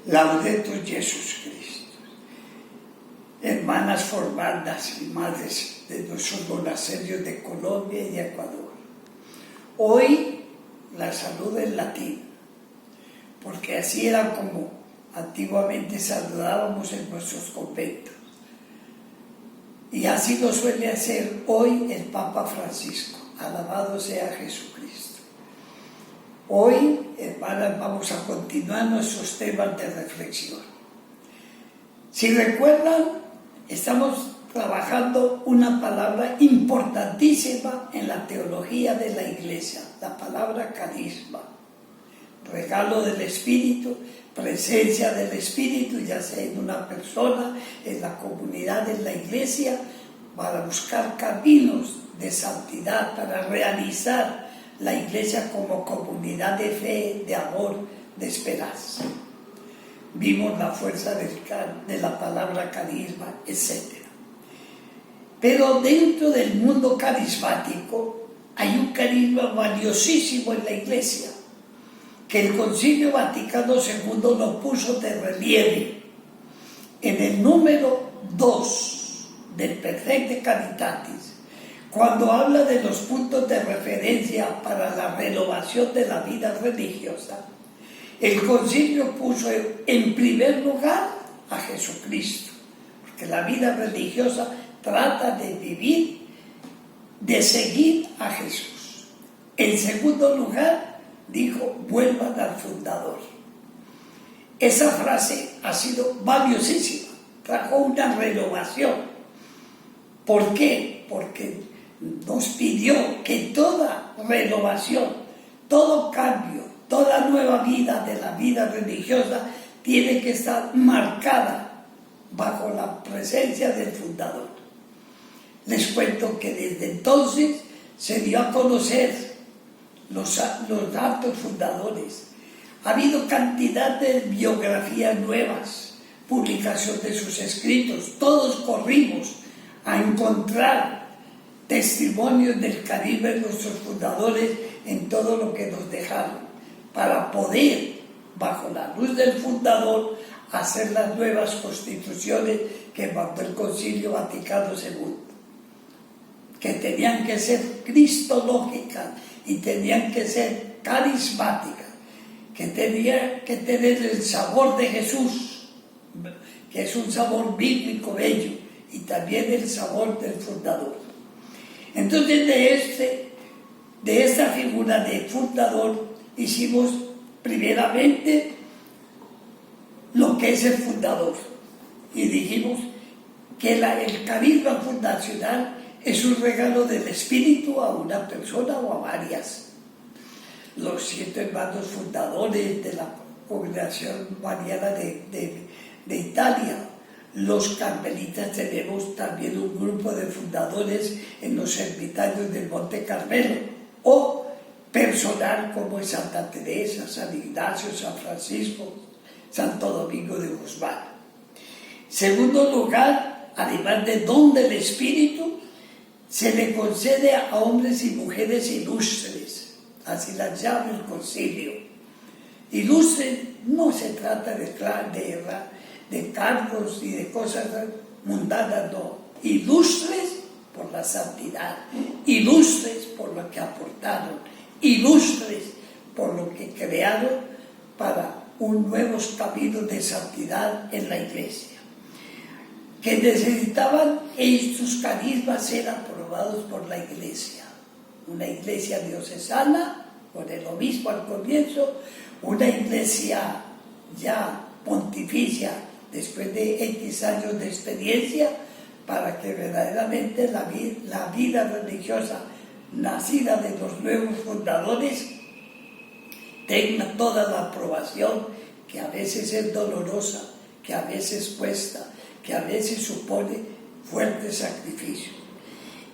Laudetur Jesus Christus. Hermanas formandas y madres de nuestros monasterios de Colombia y de Ecuador. Hoy la saludo en latín, porque así era como antiguamente saludábamos en nuestros conventos. Y así lo suele hacer hoy el Papa Francisco. Alabado sea Jesucristo. Hoy, hermanas, vamos a continuar nuestros temas de reflexión. Si recuerdan, estamos trabajando una palabra importantísima en la teología de la Iglesia, la palabra carisma. Regalo del Espíritu, presencia del Espíritu, ya sea en una persona, en la comunidad, en la Iglesia, para buscar caminos de santidad, para realizar la Iglesia como comunidad de fe, de amor, de esperanza. Vimos la fuerza de la palabra carisma, etc. Pero dentro del mundo carismático hay un carisma valiosísimo en la Iglesia, que el Concilio Vaticano II lo puso de relieve en el número 2 del Perfecte Caritatis, cuando habla de los puntos de referencia para la renovación de la vida religiosa. El Concilio puso en primer lugar a Jesucristo, porque la vida religiosa trata de vivir, de seguir a Jesús. En segundo lugar, dijo, vuelvan al fundador. Esa frase ha sido valiosísima, trajo una renovación. ¿Por qué? Porque nos pidió que toda renovación, todo cambio, toda nueva vida de la vida religiosa tiene que estar marcada bajo la presencia del fundador. Les cuento que desde entonces se dio a conocer los actos fundadores. Ha habido cantidad de biografías nuevas, publicación de sus escritos. Todos corrimos a encontrar testimonios del carisma de nuestros fundadores en todo lo que nos dejaron, para poder, bajo la luz del fundador, hacer las nuevas constituciones que mandó el Concilio Vaticano II, que tenían que ser cristológicas y tenían que ser carismáticas, que tenían que tener el sabor de Jesús, que es un sabor bíblico bello, y también el sabor del fundador. Entonces de esta figura de fundador hicimos primeramente lo que es el fundador, y dijimos que el carisma fundacional es un regalo del Espíritu a una persona o a varias. Los 7 hermanos fundadores de la Congregación Mariana de Italia, los carmelitas, tenemos también un grupo de fundadores en los ermitaños del Monte Carmelo, o personal como es Santa Teresa, San Ignacio, San Francisco, Santo Domingo de Guzmán. Segundo lugar, además de don del Espíritu, se le concede a hombres y mujeres ilustres, así las llama el Concilio. Ilustres no se trata de cargos y de cosas mundanas, no. Ilustres por la santidad, ilustres por lo que aportaron, ilustres por lo que crearon para un nuevo camino de santidad en la Iglesia, que necesitaban estos carismas ser aprobados por la Iglesia, una Iglesia diocesana, con el obispo al comienzo, una Iglesia ya pontificia después de X años de experiencia, para que verdaderamente la vida religiosa nacida de los nuevos fundadores tenga toda la aprobación, que a veces es dolorosa, que a veces cuesta, que a veces supone fuerte sacrificio.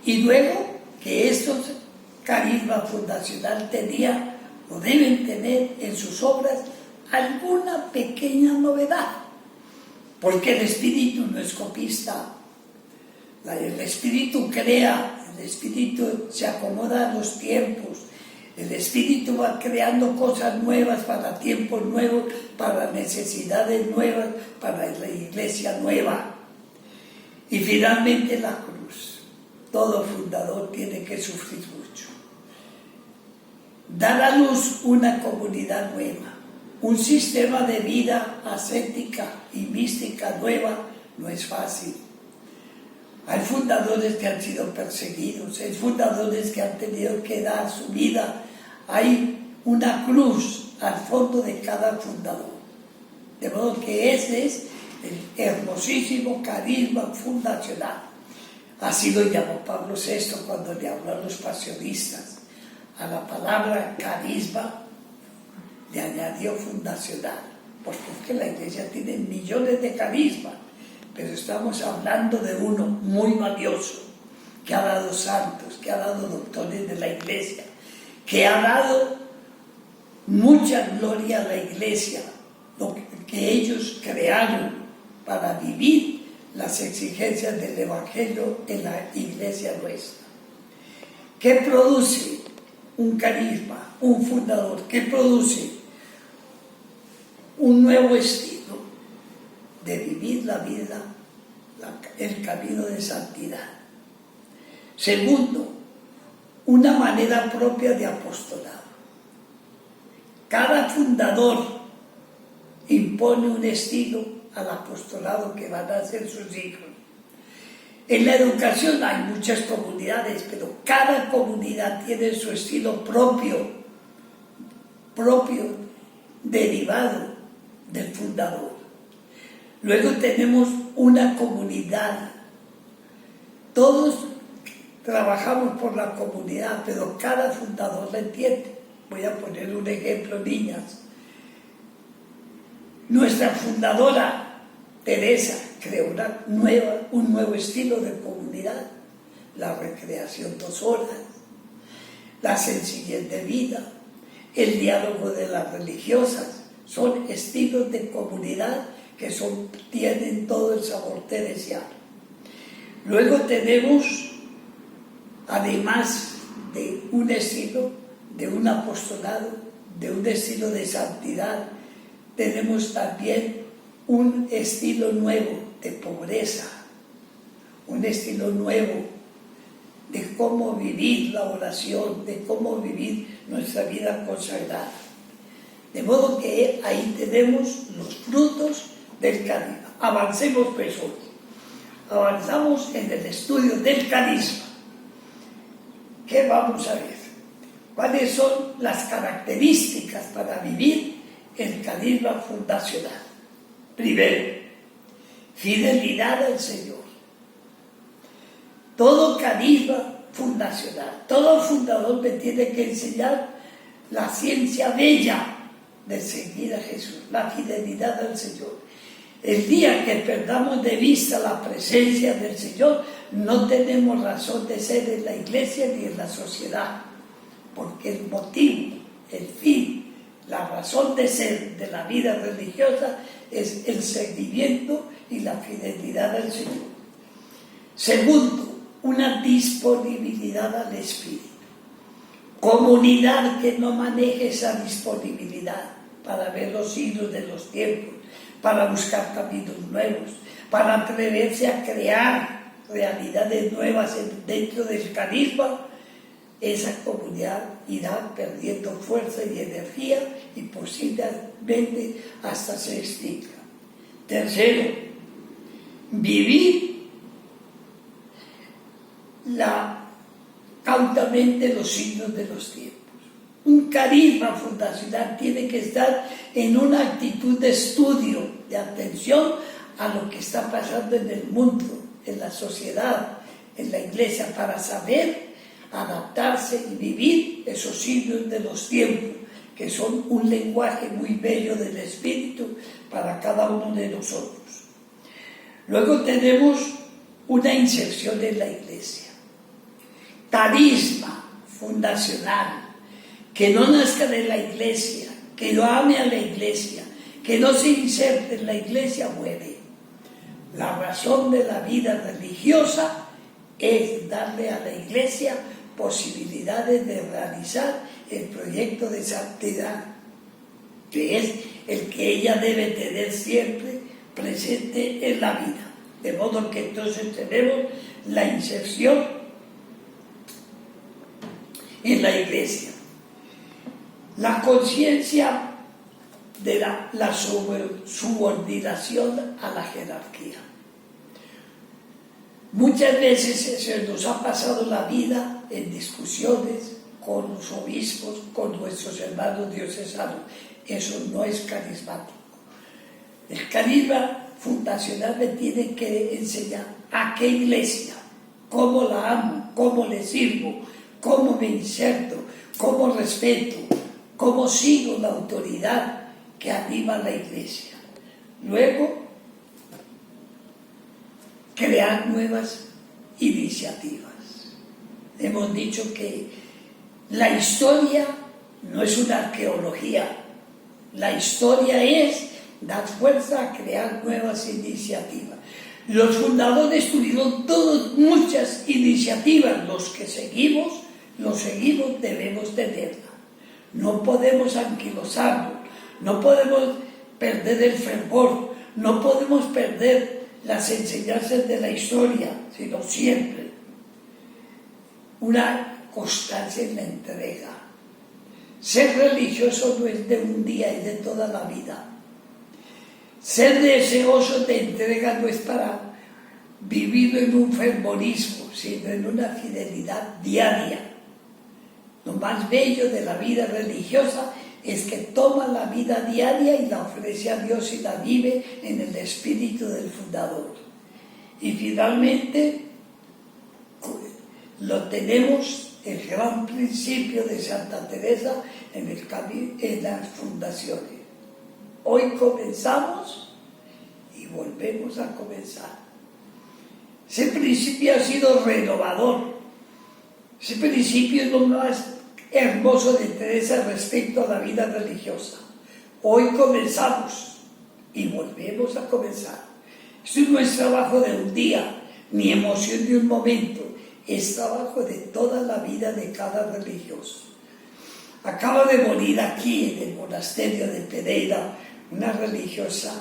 Y luego que estos carismas fundacional tenían o deben tener en sus obras alguna pequeña novedad, porque el Espíritu no es copista. El Espíritu crea, el Espíritu se acomoda a los tiempos, El Espíritu va creando cosas nuevas para tiempos nuevos, para necesidades nuevas, para la iglesia nueva. Y finalmente la cruz. Todo fundador tiene que sufrir mucho. Dar a luz una comunidad nueva, un sistema de vida ascética y mística nueva no es fácil. Hay fundadores que han sido perseguidos, hay fundadores que han tenido que dar su vida. Hay una cruz al fondo de cada fundador. De modo que ese es el hermosísimo carisma fundacional. Así lo llamó Pablo VI cuando le habló a los pasionistas. A la palabra carisma le añadió fundacional, porque es que la iglesia tiene millones de carismas, pero estamos hablando de uno muy valioso, que ha dado santos, que ha dado doctores de la iglesia, que ha dado mucha gloria a la iglesia, lo que ellos crearon para vivir las exigencias del Evangelio en la iglesia nuestra. ¿Qué produce un carisma, un fundador? ¿Qué produce? Un nuevo estilo de vivir la vida, el camino de santidad. Segundo, una manera propia de apostolado. Cada fundador impone un estilo al apostolado que van a hacer sus hijos. En la educación hay muchas comunidades, pero cada comunidad tiene su estilo propio, derivado del fundador. Luego tenemos una comunidad. Todos trabajamos por la comunidad, pero cada fundador la entiende. Voy a poner un ejemplo, niñas. Nuestra fundadora, Teresa, creó un nuevo estilo de comunidad. La recreación 2 horas, la sencillez de vida, el diálogo de las religiosas, son estilos de comunidad que tienen todo el sabor teresiano. Luego tenemos, además de un estilo, de un apostolado, de un estilo de santidad, tenemos también un estilo nuevo de pobreza, un estilo nuevo de cómo vivir la oración, de cómo vivir nuestra vida consagrada. De modo que ahí tenemos los frutos del carisma. Avancemos pues hoy. Avanzamos en el estudio del carisma. ¿Qué vamos a ver? ¿Cuáles son las características para vivir el carisma fundacional? Primero, fidelidad al Señor. Todo carisma fundacional, todo fundador me tiene que enseñar la ciencia bella de seguir a Jesús, la fidelidad al Señor. El día que perdamos de vista la presencia del Señor, no tenemos razón de ser en la iglesia ni en la sociedad, porque el motivo, el fin, la razón de ser de la vida religiosa es el seguimiento y la fidelidad al Señor. Segundo, una disponibilidad al Espíritu. Comunidad que no maneje esa disponibilidad para ver los signos de los tiempos, para buscar caminos nuevos, para atreverse a crear realidades nuevas dentro del carisma, esa comunidad irá perdiendo fuerza y energía y posiblemente hasta se extinga. Tercero, vivir cautamente los signos de los tiempos. Un carisma fundacional tiene que estar en una actitud de estudio, de atención a lo que está pasando en el mundo, en la sociedad, en la iglesia, para saber adaptarse y vivir esos signos de los tiempos, que son un lenguaje muy bello del Espíritu para cada uno de nosotros. Luego tenemos una inserción en la iglesia. Carisma fundacional, que no nazca de la iglesia, que no ame a la iglesia, que no se inserte en la iglesia, muere. La razón de la vida religiosa es darle a la iglesia posibilidades de realizar el proyecto de santidad, que es el que ella debe tener siempre presente en la vida. De modo que entonces tenemos la inserción en la Iglesia. La conciencia de la subordinación a la jerarquía. Muchas veces se nos ha pasado la vida en discusiones con los obispos, con nuestros hermanos diocesanos. Eso no es carismático. El carisma fundacional me tiene que enseñar a qué iglesia, cómo la amo, cómo le sirvo, cómo me inserto, cómo respeto, cómo sigo la autoridad que anima a la iglesia. Luego, crear nuevas iniciativas. Hemos dicho que la historia no es una arqueología. La historia es dar fuerza a crear nuevas iniciativas. Los fundadores tuvieron todos muchas iniciativas. Los que seguimos, debemos tenerla. No podemos anquilosarnos, no podemos perder el fervor, no podemos perder las enseñanzas de la historia, sino siempre una constancia en la entrega. Ser religioso no es de un día, es de toda la vida. Ser deseoso de entrega no es para vivir en un fervorismo, sino en una fidelidad diaria. Lo más bello de la vida religiosa es que toma la vida diaria y la ofrece a Dios y la vive en el espíritu del fundador. Y finalmente lo tenemos, el gran principio de Santa Teresa en las fundaciones. Hoy comenzamos y volvemos a comenzar. Ese principio ha sido renovador. Ese principio es lo más hermoso de Teresa respecto a la vida religiosa. Hoy comenzamos y volvemos a comenzar. Esto no es trabajo de un día, ni emoción de un momento, es trabajo de toda la vida de cada religioso. Acaba de morir aquí en el monasterio de Pereira una religiosa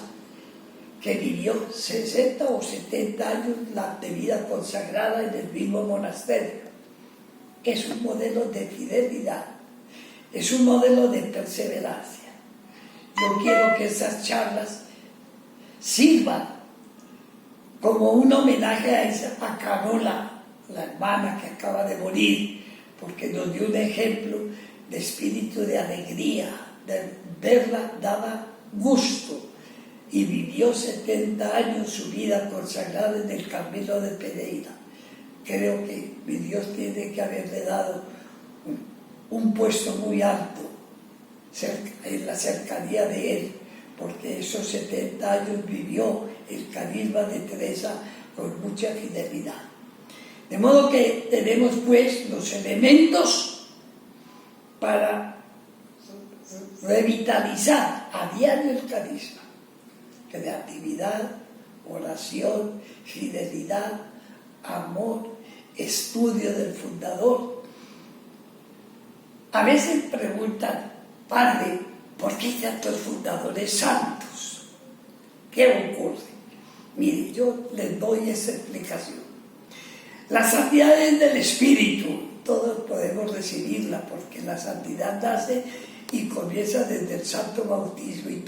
que vivió 60 o 70 años de vida consagrada en el mismo monasterio. Es un modelo de fidelidad, es un modelo de perseverancia. Yo quiero que esas charlas sirvan como un homenaje a Carola, la hermana que acaba de morir, porque nos dio un ejemplo de espíritu de alegría, de verla daba gusto, y vivió 70 años su vida consagrada en el Carmelo de Pereira. Creo que mi Dios tiene que haberle dado un puesto muy alto en la cercanía de Él, porque esos 70 años vivió el carisma de Teresa con mucha fidelidad. De modo que tenemos pues los elementos para revitalizar a diario el carisma: creatividad, oración, fidelidad, amor, estudio del fundador. A veces preguntan: Padre, ¿por qué hay tantos fundadores santos? ¿Qué ocurre? Mire, yo les doy esa explicación. La santidad es del Espíritu, todos podemos recibirla, porque la santidad nace y comienza desde el santo bautismo, y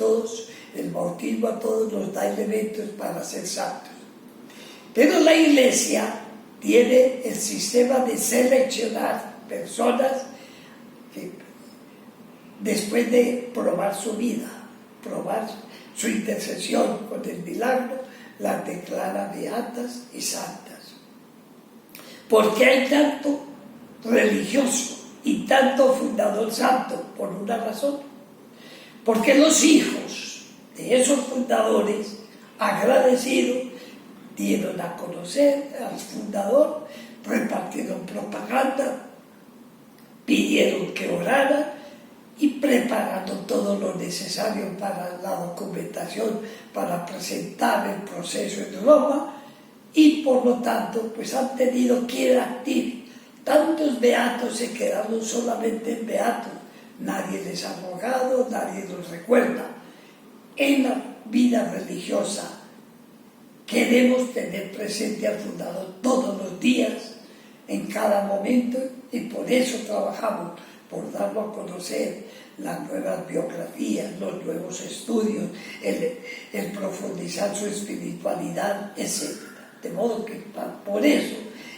el bautismo a todos nos da elementos para ser santos. Pero la Iglesia tiene el sistema de seleccionar personas que, después de probar su vida, probar su intercesión con el milagro, las declara beatas y santas. ¿Por qué hay tanto religioso y tanto fundador santo? Por una razón: porque los hijos de esos fundadores, agradecidos, dieron a conocer al fundador, repartieron propaganda, pidieron que orara y prepararon todo lo necesario para la documentación, para presentar el proceso en Roma, y por lo tanto pues han tenido Tantos beatos se quedaron solamente en beatos. Nadie les ha rogado, nadie los recuerda. En la vida religiosa queremos tener presente al fundador todos los días, en cada momento, y por eso trabajamos, por darlo a conocer, las nuevas biografías, los nuevos estudios, el profundizar su espiritualidad, etc. De modo que por eso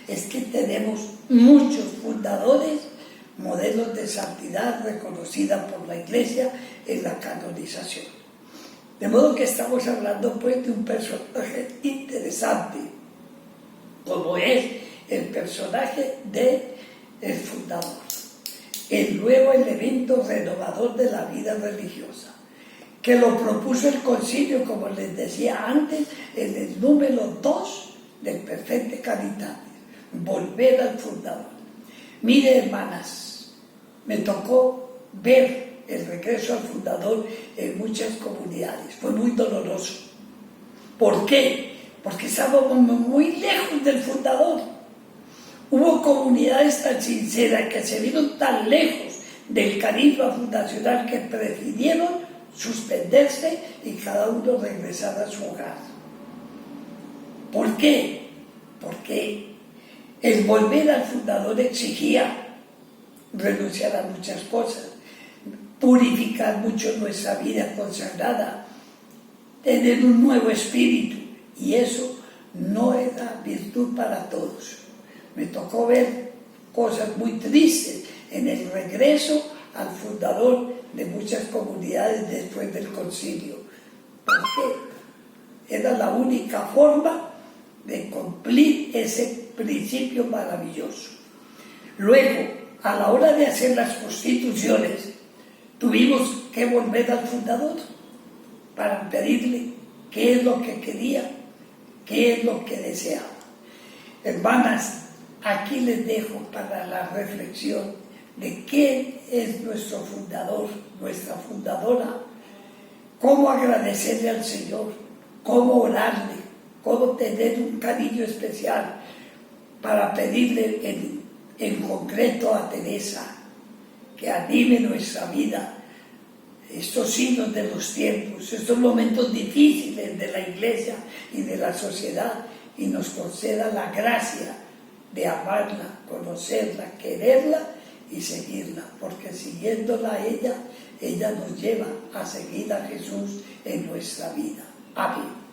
es que tenemos muchos fundadores, modelos de santidad reconocida por la Iglesia en la canonización. De modo que estamos hablando pues de un personaje interesante, como es el personaje del fundador, el nuevo elemento renovador de la vida religiosa, que lo propuso el concilio, como les decía antes, en el número 2 del Perfecte Caritatis, volver al fundador. Mire, hermanas, me tocó ver el regreso al fundador en muchas comunidades. Fue muy doloroso. ¿Por qué? Porque estábamos muy lejos del fundador. Hubo comunidades tan sinceras que se vieron tan lejos del carisma fundacional que prefirieron suspenderse y cada uno regresar a su hogar. ¿Por qué? Porque el volver al fundador exigía renunciar a muchas cosas, purificar mucho nuestra vida consagrada, tener un nuevo espíritu, y eso no era virtud para todos. Me tocó ver cosas muy tristes en el regreso al fundador de muchas comunidades después del concilio, porque era la única forma de cumplir ese principio maravilloso. Luego, a la hora de hacer las constituciones, tuvimos que volver al fundador para pedirle qué es lo que quería, qué es lo que deseaba. Hermanas, aquí les dejo para la reflexión de quién es nuestro fundador, nuestra fundadora, cómo agradecerle al Señor, cómo orarle, cómo tener un cariño especial para pedirle en concreto a Teresa que anime nuestra vida, estos signos de los tiempos, estos momentos difíciles de la Iglesia y de la sociedad, y nos conceda la gracia de amarla, conocerla, quererla y seguirla, porque siguiéndola a ella nos lleva a seguir a Jesús en nuestra vida. Amén.